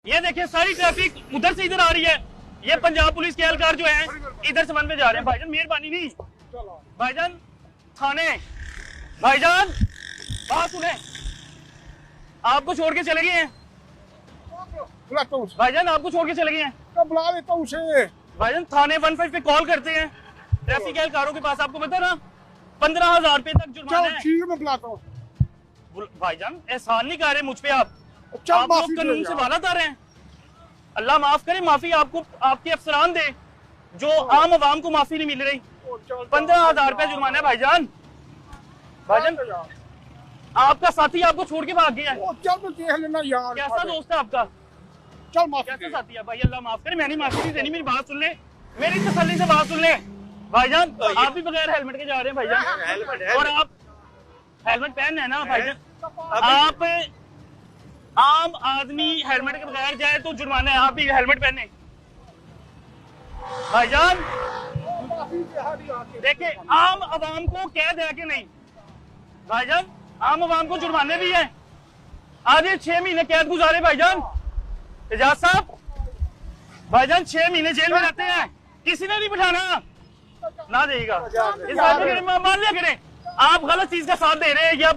ये देखिए सारी ट्रैफिक उधर से इधर आ रही है। ये पंजाब पुलिस के एहलकार जो है इधर से वन में जा रहे हैं। भाईजान मेहरबानी नहीं, भाईजान थाने, भाईजान बात सुने, आपको छोड़ के चले गए हैं भाईजान, आपको छोड़ के चले गए हैं। बुला लेता हूँ उसे। भाईजान थाने 15 पे कॉल करते हैं ट्रैफिक एहलकारों के पास, आपको पता ना 15,000 रुपए तक जुर्माना है। ठीक है मैं बुलाता हूँ। भाईजान एहसान नहीं कर रहे मुझ पे आप चल लोग कानून से वाला उतार रहे हैं। अल्लाह माफ करे, माफी आपको आपके अफसरान दे जो आम आवाम को माफी नहीं मिल रही। 15,000 रुपए जुर्माना है भाईजान। भाईजान आपका साथी आपको छोड़ के भाग गया है। चल तो देख लेना यार। कैसा दोस्त है आपका? चल माफी कैसा साथी है भाई? अल्लाह माफ करे, मैं नहीं माफी नहीं देनी, मेरी बात सुन ले, मेरी तसल्ली से बात सुन ले। भाईजान आप भी बगैर हेलमेट के जा रहे हैं भाईजान, और आप हेलमेट पहन है ना भाईजान। आप आम आदमी हेलमेट के बगैर जाए तो जुर्माना है, आप भी हेलमेट पहने। भाईजान देखिए आम आवाम को कैद है कि नहीं भाईजान? आम आवाम को जुर्माने भी है। आज ये 6 महीने कैद गुजारे भाईजान। एजाज साहब भाईजान 6 महीने जेल में रहते हैं, किसी ने नहीं बिठाना ना देगा। इस बात में मान लिया करें, आप गलत चीज का साथ दे रहे हैं या